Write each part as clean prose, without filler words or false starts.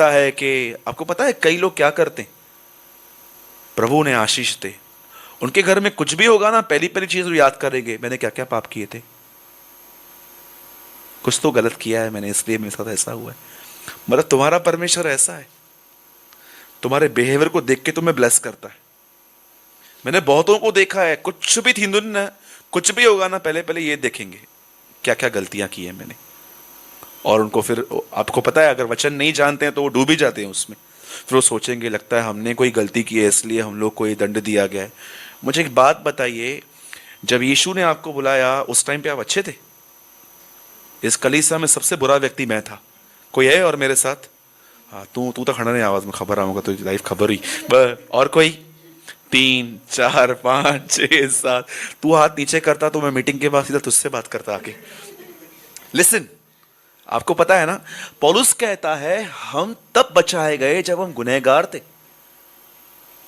कहता है कि आपको पता है कई लोग क्या करते हैं, प्रभु ने आशीष दे, उनके घर में कुछ भी होगा ना, पहली पहली चीज वो याद करेंगे मैंने क्या क्या पाप किए थे, कुछ तो गलत किया है मैंने, इसलिए मेरे साथ ऐसा हुआ है। मतलब तुम्हारा परमेश्वर ऐसा है, तुम्हारे बिहेवियर को देख के तुम्हें ब्लेस करता है। मैंने बहुतों को देखा है, कुछ भी थी ना, कुछ भी होगा ना, पहले पहले ये देखेंगे क्या क्या गलतियां की है मैंने, और उनको फिर आपको पता है अगर वचन नहीं जानते हैं तो वो डूब ही जाते हैं उसमें। फिर वो सोचेंगे लगता है हमने कोई गलती की है इसलिए हम लोग को ये दंड दिया गया है। मुझे एक बात बताइए, जब यीशु ने आपको बुलाया उस टाइम पे आप अच्छे थे? इस कलीसिया में सबसे बुरा व्यक्ति मैं था। कोई है और मेरे साथ? हाँ, तू तू तो खड़ा नहीं, आवाज में खबर आऊंगा तो लाइफ खबर हुई। और कोई? 3 4 5 6 7। तू हाथ नीचे करता तो मैं मीटिंग के बाद सीधा तुझसे बात करता आके। लिसन, आपको पता है ना, पौलुस कहता है हम तब बचाए गए जब हम गुनहगार थे।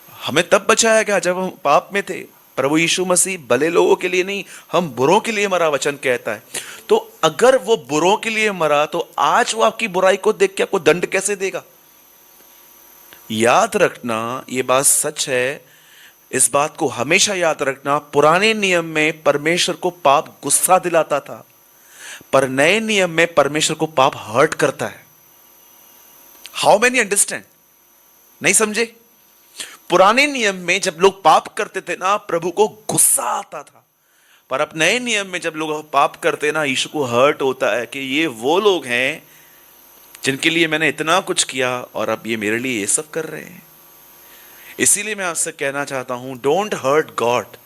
हमें तब बचाया गया जब हम पाप में थे। प्रभु यीशु मसीह भले लोगों के लिए नहीं, हम बुरों के लिए मरा, वचन कहता है। तो अगर वो बुरों के लिए मरा तो आज वो आपकी बुराई को देख के आपको दंड कैसे देगा? याद रखना, ये बात सच है, इस बात को हमेशा याद रखना। पुराने नियम में परमेश्वर को पाप गुस्सा दिलाता था, पर नए नियम में परमेश्वर को पाप हर्ट करता है। How many understand? नहीं समझे? पुराने नियम में जब लोग पाप करते थे ना, प्रभु को गुस्सा आता था, पर अब नए नियम में जब लोग पाप करते ना, यीशु को हर्ट होता है कि ये वो लोग हैं जिनके लिए मैंने इतना कुछ किया और अब ये मेरे लिए ये सब कर रहे हैं। इसीलिए मैं आपसे कहना चाहता हूं, डोंट हर्ट गॉड।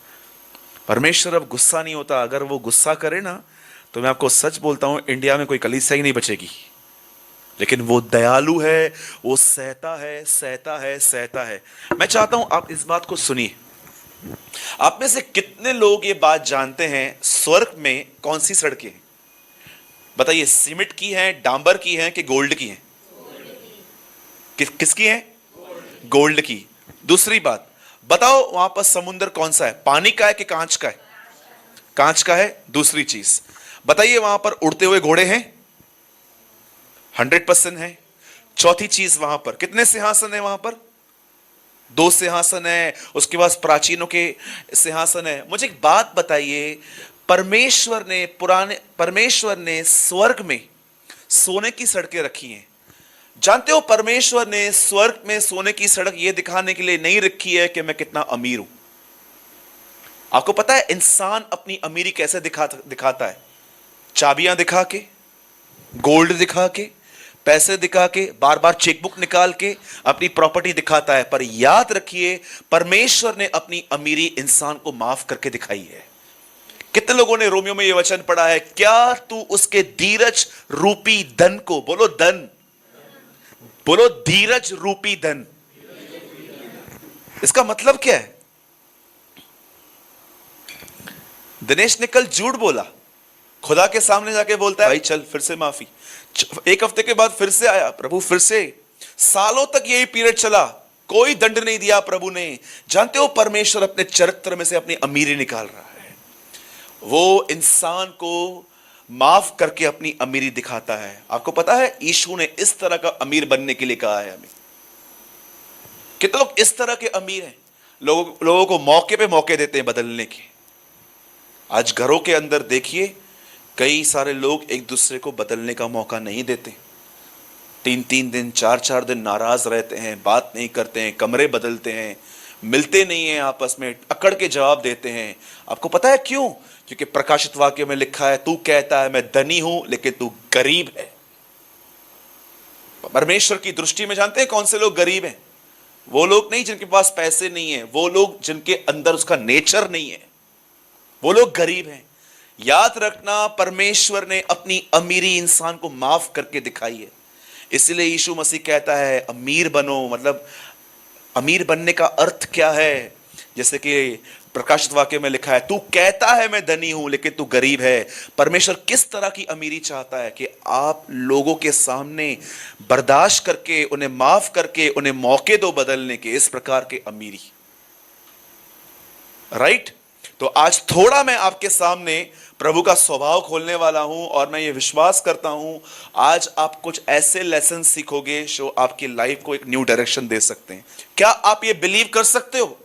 परमेश्वर अब गुस्सा नहीं होता। अगर वो गुस्सा करे ना, तो मैं आपको सच बोलता हूं, इंडिया में कोई कलीसिया ही नहीं बचेगी। लेकिन वो दयालु है, वो सहता है, सहता है, सहता है। मैं चाहता हूं आप इस बात को सुनिए। आप में से कितने लोग ये बात जानते हैं, स्वर्ग में कौन सी सड़कें हैं? बताइए, सीमेंट की हैं, डांबर की हैं कि गोल्ड की हैं? किसकी हैं? गोल्ड की। दूसरी बात बताओ, वहां पर समुद्र कौन सा है? पानी का है कि कांच का है? कांच का है। दूसरी चीज बताइए, वहां पर उड़ते हुए घोड़े हैं? 100% है। चौथी चीज, वहां पर कितने सिंहासन है? वहां पर 2 सिंहासन है। उसके बाद प्राचीनों के सिंहासन है। मुझे एक बात बताइए, परमेश्वर ने स्वर्ग में सोने की सड़कें रखी हैं। जानते हो, परमेश्वर ने स्वर्ग में सोने की सड़क यह दिखाने के लिए नहीं रखी है कि मैं कितना अमीर हूं। आपको पता है इंसान अपनी अमीरी कैसे दिखाता है? चाबियां दिखा के, गोल्ड दिखा के, पैसे दिखा के, बार बार चेकबुक निकाल के अपनी प्रॉपर्टी दिखाता है। पर याद रखिए, परमेश्वर ने अपनी अमीरी इंसान को माफ करके दिखाई है। कितने लोगों ने रोमियो में यह वचन पढ़ा है, क्या तू उसके धीरज रूपी धन को, बोलो धन, बोलो धीरज रूपी धन। इसका मतलब क्या है? दिनेश ने कल झूठ बोला, खुदा के सामने जाके बोलता है भाई चल फिर से माफी। 1 हफ्ते के बाद फिर से आया, प्रभु फिर से। सालों तक यही पीरियड चला, कोई दंड नहीं दिया प्रभु ने। जानते हो, परमेश्वर अपने चरित्र में से अपनी अमीरी निकाल रहा है। वो इंसान को माफ करके अपनी अमीरी दिखाता है। आपको पता है, यीशु ने इस तरह का अमीर बनने के लिए कहा है हमें। कितने लोग इस तरह के अमीर हैं? लोगों को मौके पे मौके देते हैं बदलने के। आज घरों के अंदर देखिए, कई सारे लोग एक दूसरे को बदलने का मौका नहीं देते। 3-3 दिन, 4-4 दिन नाराज रहते हैं, बात नहीं करते हैं, कमरे बदलते हैं, मिलते नहीं हैं, आपस में अकड़ के जवाब देते हैं। आपको पता है क्यों? क्योंकि प्रकाशित वाक्य में लिखा है, तू कहता है मैं धनी हूं लेकिन तू गरीब है। परमेश्वर की दृष्टि में जानते हैं कौन से लोग गरीब हैं? वो लोग नहीं जिनके पास पैसे नहीं है, वो लोग जिनके अंदर उसका नेचर नहीं है, वो लोग गरीब हैं। याद रखना, परमेश्वर ने अपनी अमीरी इंसान को माफ करके दिखाई है। इसलिए यीशु मसीह कहता है अमीर बनो। मतलब अमीर बनने का अर्थ क्या है? जैसे कि प्रकाशित वाक्य में लिखा है, तू कहता है मैं धनी हूं लेकिन तू गरीब है। परमेश्वर किस तरह की अमीरी चाहता है? कि आप लोगों के सामने बर्दाश्त करके, उन्हें माफ करके, उन्हें मौके दो बदलने के। इस प्रकार के अमीरी, राइट? तो आज थोड़ा मैं आपके सामने प्रभु का स्वभाव खोलने वाला हूं, और मैं ये विश्वास करता हूं आज आप कुछ ऐसे लेसन सीखोगे जो आपकी लाइफ को एक न्यू डायरेक्शन दे सकते हैं। क्या आप ये बिलीव कर सकते हो?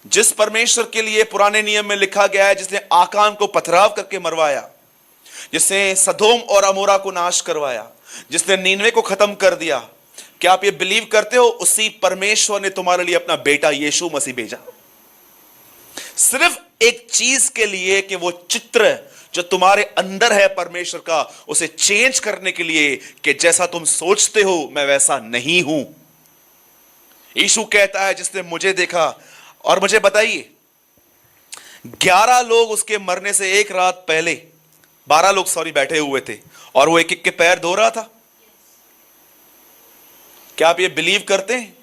जिस परमेश्वर के लिए पुराने नियम में लिखा गया है, जिसने आकान को पथराव करके मरवाया, जिसने सदोम और अमोरा को नाश करवाया, जिसने नीनवे को खत्म कर दिया, क्या आप ये बिलीव करते हो उसी परमेश्वर ने तुम्हारे लिए अपना बेटा यीशु मसीह भेजा? सिर्फ एक चीज के लिए कि वो चित्र जो तुम्हारे अंदर है परमेश्वर का, उसे चेंज करने के लिए कि जैसा तुम सोचते हो मैं वैसा नहीं हूं। यीशु कहता है जिसने मुझे देखा, और मुझे बताइए 11 लोग उसके मरने से एक रात पहले 12 लोग बैठे हुए थे, और वो एक एक के पैर धो रहा था। क्या आप ये बिलीव करते हैं?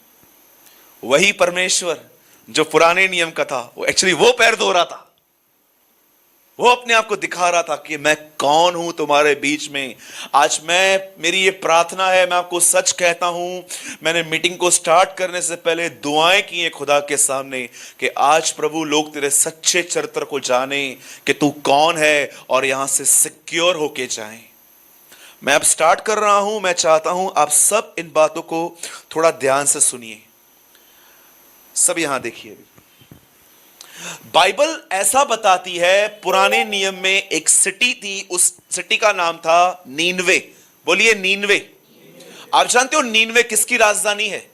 वही परमेश्वर जो पुराने नियम का था, वो एक्चुअली वो पैर धो रहा था। वो अपने आप को दिखा रहा था कि मैं कौन हूं तुम्हारे बीच में। आज मेरी ये प्रार्थना है, मैं आपको सच कहता हूं, मैंने मीटिंग को स्टार्ट करने से पहले दुआएं की हैं खुदा के सामने कि आज प्रभु लोग तेरे सच्चे चरित्र को जाने कि तू कौन है, और यहां से सिक्योर होके जाएं। मैं अब स्टार्ट कर रहा हूं। मैं चाहता हूं आप सब इन बातों को थोड़ा ध्यान से सुनिए। सब यहां देखिए। बाइबल ऐसा बताती है, पुराने नियम में एक सिटी थी, उस सिटी का नाम था नीनवे। बोलिए नीनवे। आप जानते हो नीनवे किसकी राजधानी है?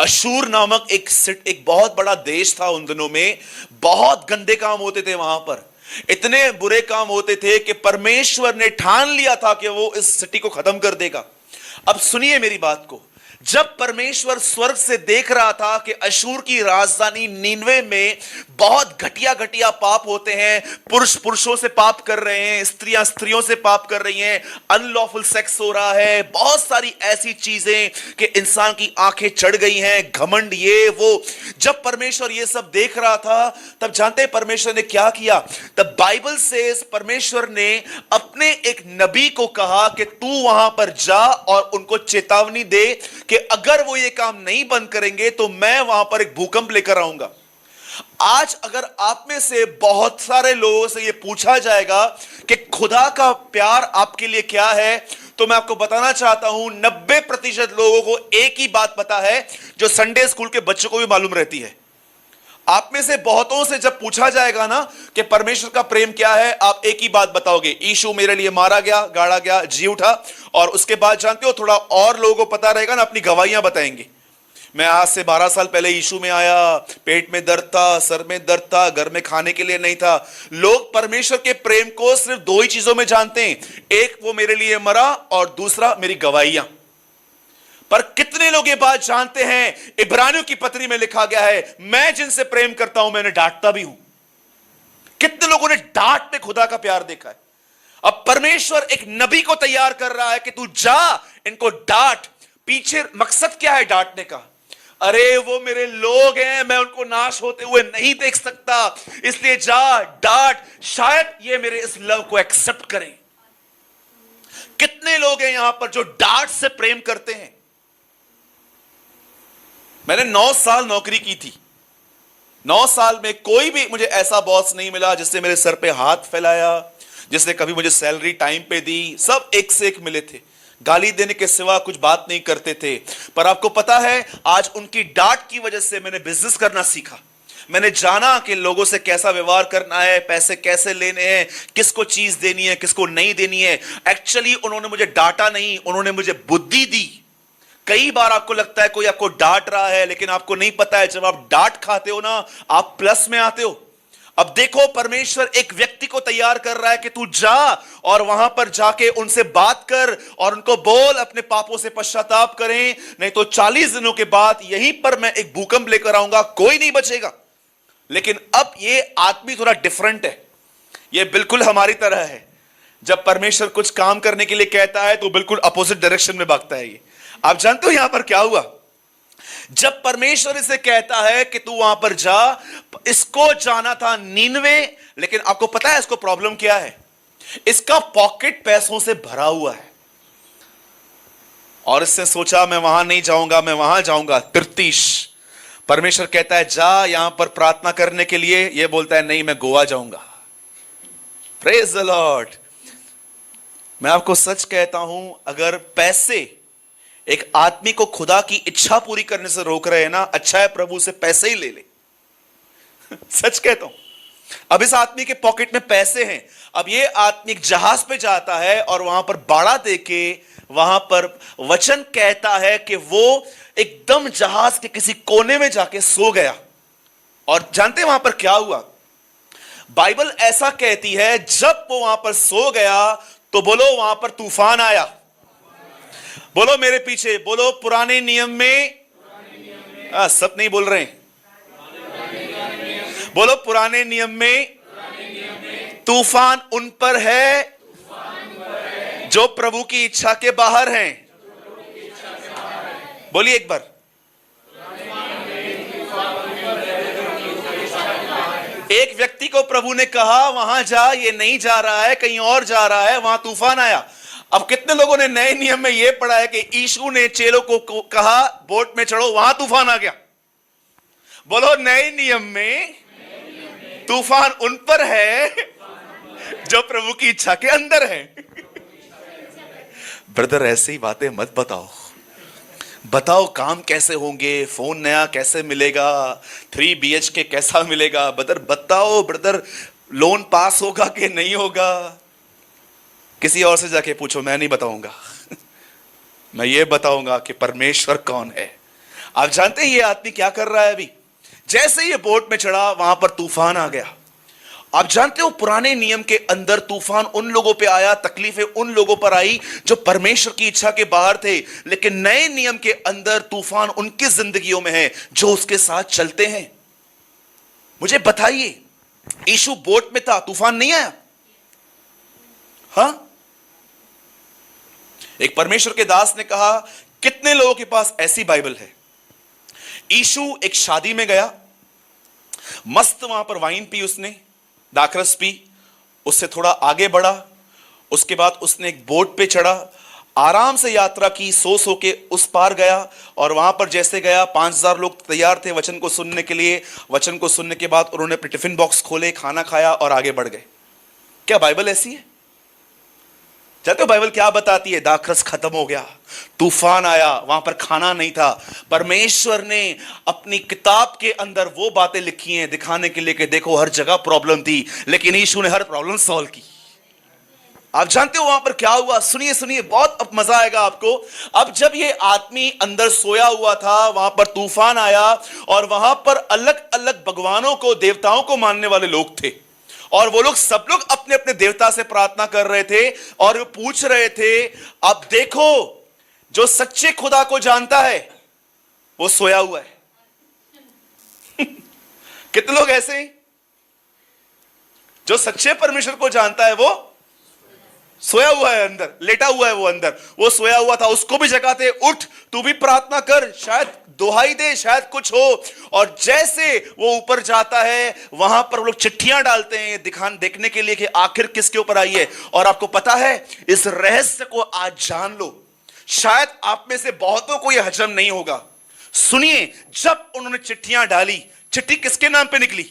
अशूर नामक एक बहुत बड़ा देश था उन दिनों में। बहुत गंदे काम होते थे वहां पर, इतने बुरे काम होते थे कि परमेश्वर ने ठान लिया था कि वो इस सिटी को खत्म कर देगा। अब सुनिए मेरी बात को। जब परमेश्वर स्वर्ग से देख रहा था कि अशूर की राजधानी नीनवे में बहुत घटिया घटिया पाप होते हैं, पुरुष पुरुषों से पाप कर रहे हैं, स्त्रियां स्त्रियों से पाप कर रही हैं, अनलॉफुल सेक्स हो रहा है, बहुत सारी ऐसी चीजें कि इंसान की आंखें चढ़ गई हैं, घमंड ये वो। जब परमेश्वर ये सब देख रहा था, तब जानते हैं परमेश्वर ने क्या किया? तब बाइबल से परमेश्वर ने अपने एक नबी को कहा कि तू वहां पर जा और उनको चेतावनी दे कि अगर वो ये काम नहीं बंद करेंगे तो मैं वहां पर एक भूकंप लेकर आऊंगा। आज अगर आप में से बहुत सारे लोगों से ये पूछा जाएगा कि खुदा का प्यार आपके लिए क्या है, तो मैं आपको बताना चाहता हूं 90% लोगों को एक ही बात पता है जो संडे स्कूल के बच्चों को भी मालूम रहती है। आप में से बहुतों से जब पूछा जाएगा ना कि परमेश्वर का प्रेम क्या है, आप एक ही बात बताओगे, यीशु मेरे लिए मारा गया, गाड़ा गया, जी उठा। और उसके बाद जानते हो थोड़ा और लोगों को पता रहेगा ना, अपनी गवाहियां बताएंगे। मैं आज से 12 साल पहले यीशु में आया, पेट में दर्द था, सर में दर्द था, घर में खाने के लिए नहीं था। लोग परमेश्वर के प्रेम को सिर्फ 2 ही चीजों में जानते हैं, एक वो मेरे लिए मरा और दूसरा मेरी गवाहियां। पर कितने लोग ये बात जानते हैं? इब्रानियों की पत्री में लिखा गया है, मैं जिनसे प्रेम करता हूं मैंने डांटता भी हूं। कितने लोगों ने डांट में खुदा का प्यार देखा है? अब परमेश्वर एक नबी को तैयार कर रहा है कि तू जा इनको डांट। पीछे मकसद क्या है डांटने का? अरे वो मेरे लोग हैं, मैं उनको नाश होते हुए नहीं देख सकता, इसलिए जा डांट, शायद ये मेरे इस लव को एक्सेप्ट करें। कितने लोग हैं यहां पर जो डांट से प्रेम करते हैं? मैंने 9 साल नौकरी की थी। 9 साल में कोई भी मुझे ऐसा बॉस नहीं मिला जिसने मेरे सर पे हाथ फैलाया, जिसने कभी मुझे सैलरी टाइम पे दी। सब एक से एक मिले थे, गाली देने के सिवा कुछ बात नहीं करते थे। पर आपको पता है, आज उनकी डांट की वजह से मैंने बिजनेस करना सीखा। मैंने जाना कि लोगों से कैसा व्यवहार करना है, पैसे कैसे लेने हैं, किसको चीज देनी है, किसको नहीं देनी है। एक्चुअली उन्होंने मुझे डांटा नहीं, उन्होंने मुझे बुद्धि दी। कई बार आपको लगता है कोई आपको डांट रहा है, लेकिन आपको नहीं पता है जब आप डांट खाते हो ना, आप प्लस में आते हो। अब देखो, परमेश्वर एक व्यक्ति को तैयार कर रहा है कि तू जा और वहां पर जाके उनसे बात कर और उनको बोल अपने पापों से पश्चाताप करें, नहीं तो 40 दिनों के बाद यहीं पर मैं एक भूकंप लेकर आऊंगा, कोई नहीं बचेगा। लेकिन अब ये आदमी थोड़ा डिफरेंट है, ये बिल्कुल हमारी तरह है। जब परमेश्वर कुछ काम करने के लिए कहता है तो बिल्कुल अपोजिट डायरेक्शन में भागता है ये। आप जानते हो यहां पर क्या हुआ? जब परमेश्वर इसे कहता है कि तू वहां पर जा, इसको जाना था नीनवे, लेकिन आपको पता है इसको प्रॉब्लम क्या है? इसका पॉकेट पैसों से भरा हुआ है और इसने सोचा मैं वहां नहीं जाऊंगा, मैं वहां जाऊंगा तिर्तीश। परमेश्वर कहता है जा यहां पर प्रार्थना करने के लिए, यह बोलता है नहीं मैं गोवा जाऊंगा। Praise the Lord. मैं आपको सच कहता हूं, अगर पैसे एक आदमी को खुदा की इच्छा पूरी करने से रोक रहे हैं ना, अच्छा है प्रभु से पैसे ही ले ले। सच कहता हूं। अब इस आदमी के पॉकेट में पैसे हैं, अब ये आदमी एक जहाज पे जाता है और वहां पर बाड़ा देके वहां पर वचन कहता है कि वो एकदम जहाज के किसी कोने में जाके सो गया। और जानते हैं वहां पर क्या हुआ? बाइबल ऐसा कहती है जब वो वहां पर सो गया तो बोलो वहां पर तूफान आया। बोलो मेरे पीछे, बोलो पुराने नियम में, सब नहीं बोल रहे हैं। बोलो पुराने नियम में तूफान उन पर है जो प्रभु की इच्छा के बाहर हैं। बोलिए एक बार। एक व्यक्ति को प्रभु ने कहा वहां जा, ये नहीं जा रहा है, कहीं और जा रहा है, वहां तूफान आया। अब कितने लोगों ने नए नियम में यह पढ़ा है कि यीशु ने चेलों को कहा बोट में चढ़ो, वहां तूफान आ गया। बोलो नए नियम में तूफान उन पर है जो प्रभु की इच्छा के अंदर है। ब्रदर ऐसी ही बातें मत बताओ। बताओ काम कैसे होंगे, फोन नया कैसे मिलेगा, 3 BHK कैसा मिलेगा। ब्रदर बताओ, ब्रदर लोन पास होगा कि नहीं होगा। किसी और से जाके पूछो, मैं नहीं बताऊंगा। मैं ये बताऊंगा कि परमेश्वर कौन है। आप जानते हैं ये आदमी क्या कर रहा है? अभी जैसे ये बोट में चढ़ा वहां पर तूफान आ गया। आप जानते हो पुराने नियम के अंदर तूफान उन लोगों पे आया, तकलीफें उन लोगों पर आई जो परमेश्वर की इच्छा के बाहर थे। लेकिन नए नियम के अंदर तूफान उनकी जिंदगियों में है जो उसके साथ चलते हैं। मुझे बताइए, यीशु बोट में था, तूफान नहीं आया? हां? एक परमेश्वर के दास ने कहा, कितने लोगों के पास ऐसी बाइबल है? यीशु एक शादी में गया, मस्त वहां पर वाइन पी, उसने दाखरस पी, उससे थोड़ा आगे बढ़ा, उसके बाद उसने एक बोट पे चढ़ा, आराम से यात्रा की, सो के उस पार गया। और वहां पर जैसे गया 5000 लोग तैयार थे वचन को सुनने के लिए। वचन को सुनने के बाद उन्होंने अपने टिफिन बॉक्स खोले, खाना खाया और आगे बढ़ गए। क्या बाइबल ऐसी है? जानते हो बाइबल क्या बताती है? दाखरस खत्म हो गया, तूफान आया, वहां पर खाना नहीं था। परमेश्वर ने अपनी किताब के अंदर वो बातें लिखी हैं दिखाने के लिए कि देखो हर जगह प्रॉब्लम थी लेकिन यीशु ने हर प्रॉब्लम सॉल्व की। आप जानते हो वहां पर क्या हुआ? सुनिए सुनिए, बहुत अब मजा आएगा आपको। अब जब ये आदमी अंदर सोया हुआ था, वहां पर तूफान आया और वहां पर अलग अलग भगवानों को, देवताओं को मानने वाले लोग थे। और वो लोग सब लोग अपने अपने देवता से प्रार्थना कर रहे थे और वो पूछ रहे थे, अब देखो जो सच्चे खुदा को जानता है वो सोया हुआ है। कितने लोग ऐसे हैं? जो सच्चे परमेश्वर को जानता है वो सोया हुआ है, अंदर लेटा हुआ है। वो अंदर वो सोया हुआ था, उसको भी जगाते, उठ तू भी प्रार्थना कर, शायद दुहाई दे, शायद कुछ हो। और जैसे वो ऊपर जाता है वहां पर लोग चिट्ठियां डालते हैं देखने के लिए कि आखिर किसके ऊपर आई है। और आपको पता है इस रहस्य को आज जान लो, शायद आप में से बहुतों को यह हजम नहीं होगा। सुनिए, जब उन्होंने चिट्ठियां डाली, चिट्ठी किसके नाम पे निकली?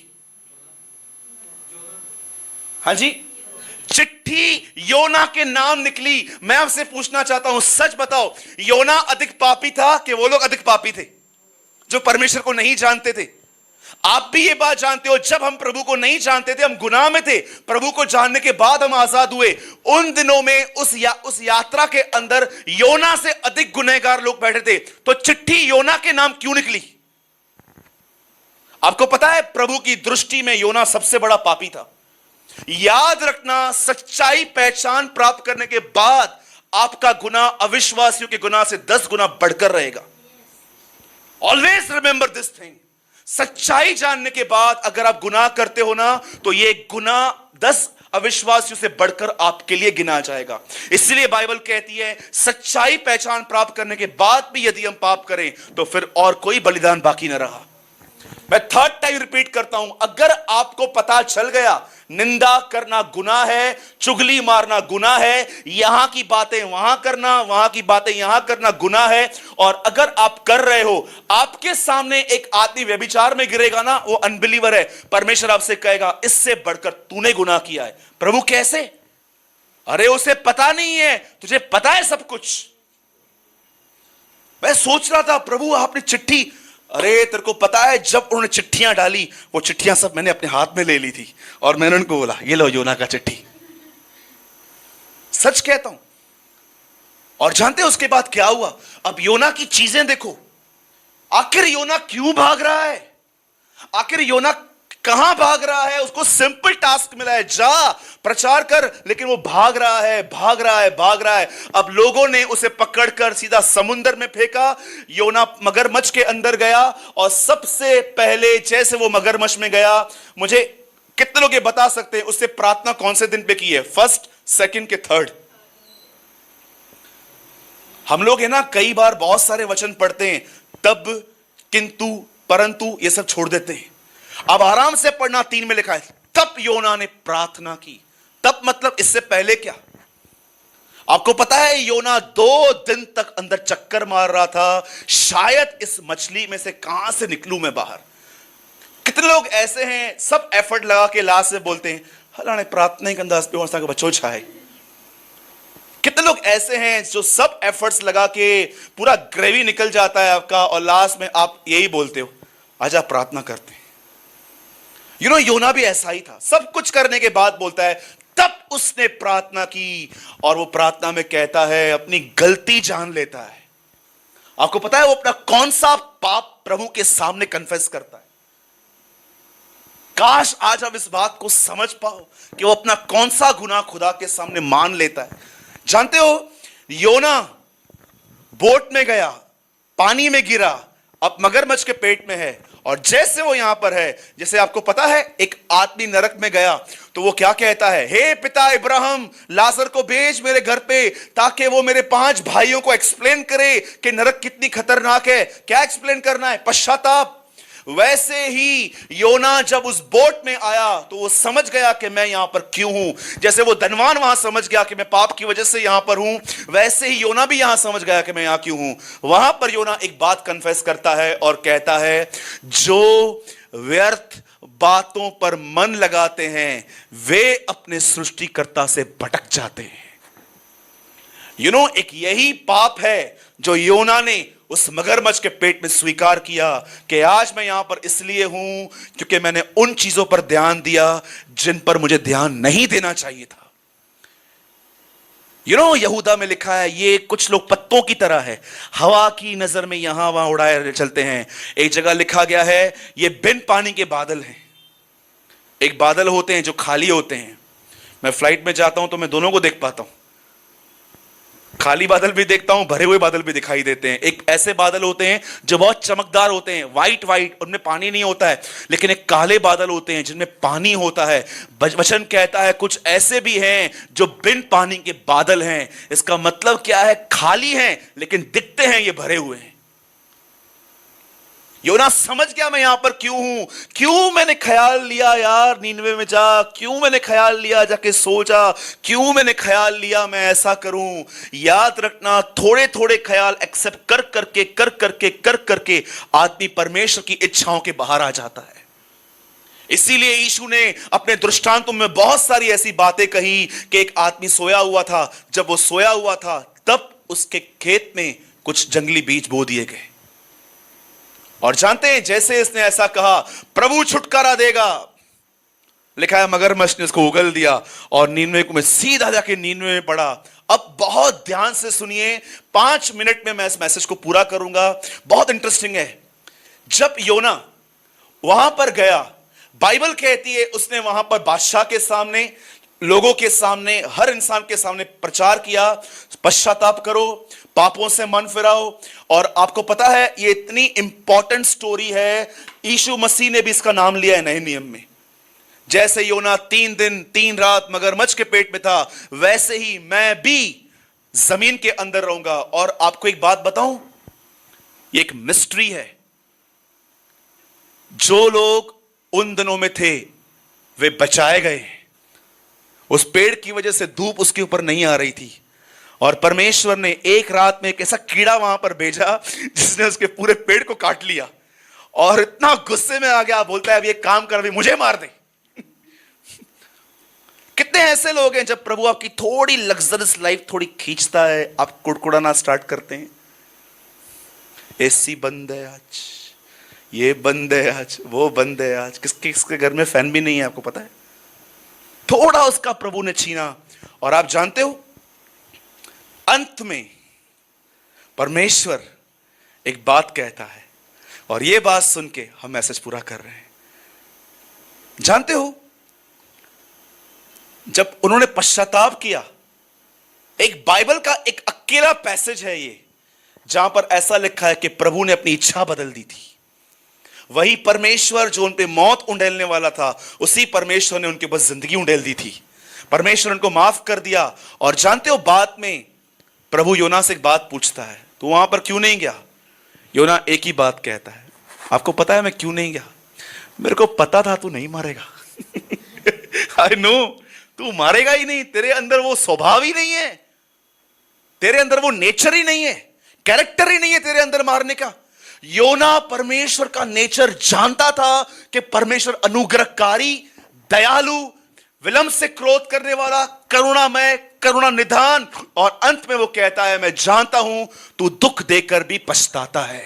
हाँ जी, चिट्ठी योना के नाम निकली। मैं आपसे पूछना चाहता हूं, सच बताओ, योना अधिक पापी था कि वो लोग अधिक पापी थे जो परमेश्वर को नहीं जानते थे? आप भी ये बात जानते हो, जब हम प्रभु को नहीं जानते थे हम गुनाह में थे, प्रभु को जानने के बाद हम आजाद हुए। उन दिनों में उस यात्रा के अंदर योना से अधिक गुनहगार लोग बैठे थे। तो चिट्ठी योना के नाम क्यों निकली? आपको पता है प्रभु की दृष्टि में योना सबसे बड़ा पापी था। याद रखना, सच्चाई पहचान प्राप्त करने के बाद आपका गुनाह अविश्वासियों के गुनाह से 10 गुना बढ़कर रहेगा। Always remember this thing. सच्चाई जानने के बाद अगर आप गुनाह करते हो ना, तो यह गुनाह 10 अविश्वासियों से बढ़कर आपके लिए गिना जाएगा। इसलिए बाइबल कहती है सच्चाई पहचान प्राप्त करने के बाद भी यदि हम पाप करें तो फिर और कोई बलिदान बाकी न रहा। मैं थर्ड टाइम रिपीट करता हूं, अगर आपको पता चल गया निंदा करना गुनाह है, चुगली मारना गुनाह है, यहां की बातें वहां करना, वहां की बातें यहां करना गुनाह है, और अगर आप कर रहे हो, आपके सामने एक आदमी व्यभिचार में गिरेगा ना, वो अनबिलीवर है, परमेश्वर आपसे कहेगा इससे बढ़कर तूने गुनाह किया है। प्रभु कैसे? अरे उसे पता नहीं है, तुझे पता है सब कुछ। मैं सोच रहा था प्रभु आपने चिट्ठी, अरे तेरे को पता है जब उन्होंने चिट्ठियां डाली, वो चिट्ठियां सब मैंने अपने हाथ में ले ली थी और मैंने उनको बोला ये लो योना का चिट्ठी। सच कहता हूं। और जानते हो उसके बाद क्या हुआ? अब योना की चीजें देखो, आखिर योना क्यों भाग रहा है? आखिर योना कहां भाग रहा है? उसको सिंपल टास्क मिला है, जा प्रचार कर, लेकिन वो भाग रहा है, भाग रहा है, भाग रहा है। अब लोगों ने उसे पकड़कर सीधा समुद्र में फेंका। योना मगरमच्छ के अंदर गया, और सबसे पहले जैसे वो मगरमच्छ में गया, मुझे कितने लोग ये बता सकते हैं उससे प्रार्थना कौन से दिन पे की है? फर्स्ट, सेकंड के थर्ड? हम लोग है ना कई बार बहुत सारे वचन पढ़ते हैं, तब, किंतु, परंतु ये सब छोड़ देते हैं। अब आराम से पढ़ना, 3 में लिखा है तब योना ने प्रार्थना की। तब मतलब इससे पहले क्या? आपको पता है योना 2 दिन तक अंदर चक्कर मार रहा था, शायद इस मछली में से कहां से निकलूं मैं बाहर। कितने लोग ऐसे हैं सब एफर्ट लगा के लास्ट में बोलते हैं हला ने प्रार्थना ही अंदाज पे हो बच्चों छाए। कितने लोग ऐसे हैं जो सब एफर्ट्स लगा के पूरा ग्रेवी निकल जाता है आपका, और लास्ट में आप यही बोलते हो आजा प्रार्थना करते हैं। योना भी ऐसा ही था, सब कुछ करने के बाद बोलता है तब उसने प्रार्थना की, और वो प्रार्थना में कहता है, अपनी गलती जान लेता है। आपको पता है वो अपना कौन सा पाप प्रभु के सामने कन्फेस करता है। काश आज आप इस बात को समझ पाओ कि वो अपना कौन सा गुनाह खुदा के सामने मान लेता है। जानते हो योना बोट में गया, पानी में गिरा, अब मगरमच्छ के पेट में है, और जैसे वो यहां पर है, जैसे आपको पता है एक आदमी नरक में गया तो वो क्या कहता है, हे पिता इब्राहिम लाजर को भेज मेरे घर पे, ताकि वो मेरे 5 भाइयों को एक्सप्लेन करे कि नरक कितनी खतरनाक है। क्या एक्सप्लेन करना है? पश्चाताप। वैसे ही योना जब उस बोट में आया तो वो समझ गया कि मैं यहां पर क्यों हूं। जैसे वो धनवान वहां समझ गया कि मैं पाप की वजह से यहां पर हूं, वैसे ही योना भी यहां समझ गया कि मैं यहां क्यों हूं। वहां पर योना एक बात कन्फेस करता है और कहता है, जो व्यर्थ बातों पर मन लगाते हैं वे अपने सृष्टिकर्ता से भटक जाते हैं। एक यही पाप है जो योना ने उस मगरमच्छ के पेट में स्वीकार किया कि आज मैं यहां पर इसलिए हूं क्योंकि मैंने उन चीजों पर ध्यान दिया जिन पर मुझे ध्यान नहीं देना चाहिए था। यहूदा में लिखा है ये कुछ लोग पत्तों की तरह है, हवा की नजर में यहां वहां उड़ाए चलते हैं। एक जगह लिखा गया है ये बिन पानी के बादल हैं। एक बादल होते हैं जो खाली होते हैं। मैं फ्लाइट में जाता हूं तो मैं दोनों को देख पाता हूं, खाली बादल भी देखता हूं, भरे हुए बादल भी दिखाई देते हैं। एक ऐसे बादल होते हैं जो बहुत चमकदार होते हैं, वाइट वाइट, उनमें पानी नहीं होता है, लेकिन एक काले बादल होते हैं जिनमें पानी होता है। वचन कहता है कुछ ऐसे भी हैं जो बिन पानी के बादल हैं। इसका मतलब क्या है? खाली हैं लेकिन दिखते हैं ये भरे हुए हैं। योना समझ गया मैं यहां पर क्यों हूं, क्यों मैंने ख्याल लिया यार नीनवे में जा, क्यों मैंने ख्याल लिया जाके सो जा, क्यों मैंने ख्याल लिया मैं ऐसा करूं। याद रखना थोड़े थोड़े ख्याल एक्सेप्ट कर करके आदमी परमेश्वर की इच्छाओं के बाहर आ जाता है। इसीलिए यीशु ने अपने दृष्टांतों में बहुत सारी ऐसी बातें कही कि एक आदमी सोया हुआ था, जब वो सोया हुआ था तब उसके खेत में कुछ जंगली बीज बो दिए गए। और जानते हैं जैसे इसने ऐसा कहा प्रभु छुटकारा देगा, लिखा है मगरमच्छ ने उसको उगल दिया और नीनवे को मैं सीधा जाके नीनवे में पड़ा। अब बहुत ध्यान से सुनिए, 5 मिनट में मैं इस मैसेज को पूरा करूंगा। बहुत इंटरेस्टिंग है। जब योना वहां पर गया, बाइबल कहती है उसने वहां पर बादशाह के सामने, लोगों के सामने, हर इंसान के सामने प्रचार किया, पश्चाताप करो, पापों से मन फिराओ। और आपको पता है ये इतनी इंपॉर्टेंट स्टोरी है, यीशु मसीह ने भी इसका नाम लिया है नए नियम में। जैसे योना 3 दिन 3 रात मगरमच्छ के पेट में था, वैसे ही मैं भी जमीन के अंदर रहूंगा। और आपको एक बात बताऊं, ये एक मिस्ट्री है। जो लोग उन दिनों में थे वे बचाए गए। उस पेड़ की वजह से धूप उसके ऊपर नहीं आ रही थी, और परमेश्वर ने एक रात में एक ऐसा कीड़ा वहां पर भेजा जिसने उसके पूरे पेड़ को काट लिया, और इतना गुस्से में आ गया, बोलता है अब ये काम कर, अभी मुझे मार दे। कितने ऐसे लोग हैं जब प्रभु आपकी थोड़ी लग्जरियस लाइफ थोड़ी खींचता है, आप कुड़कुड़ाना स्टार्ट करते हैं। एसी बंद है आज, ये बंद है आज, वो बंद है आज। किसके किसके घर में फैन भी नहीं है, आपको पता है? थोड़ा उसका प्रभु ने छीना, और आप जानते हो अंत में परमेश्वर एक बात कहता है, और यह बात सुन के हम मैसेज पूरा कर रहे हैं। जानते हो, जब उन्होंने पश्चाताप किया, एक बाइबल का एक अकेला पैसेज है ये जहां पर ऐसा लिखा है कि प्रभु ने अपनी इच्छा बदल दी थी। वही परमेश्वर जो उन पे मौत उंडेलने वाला था, उसी परमेश्वर ने उनके बस जिंदगी उंडेल दी थी। परमेश्वर उनको माफ कर दिया। और जानते हो, बाद में प्रभु योना से एक बात पूछता है, तू वहां पर क्यों नहीं गया? योना एक ही बात कहता है, आपको पता है मैं क्यों नहीं गया? मेरे को पता था तू नहीं मारेगा। आई नो तू मारेगा ही नहीं, तेरे अंदर वो स्वभाव ही नहीं है, तेरे अंदर वो नेचर ही नहीं है, कैरेक्टर ही नहीं है तेरे अंदर मारने का। योना परमेश्वर का नेचर जानता था कि परमेश्वर अनुग्रहकारी, दयालु, विलंब से क्रोध करने वाला, करुणामय, करुणा निधान, और अंत में वो कहता है मैं जानता हूं तू दुख देकर भी पछताता है।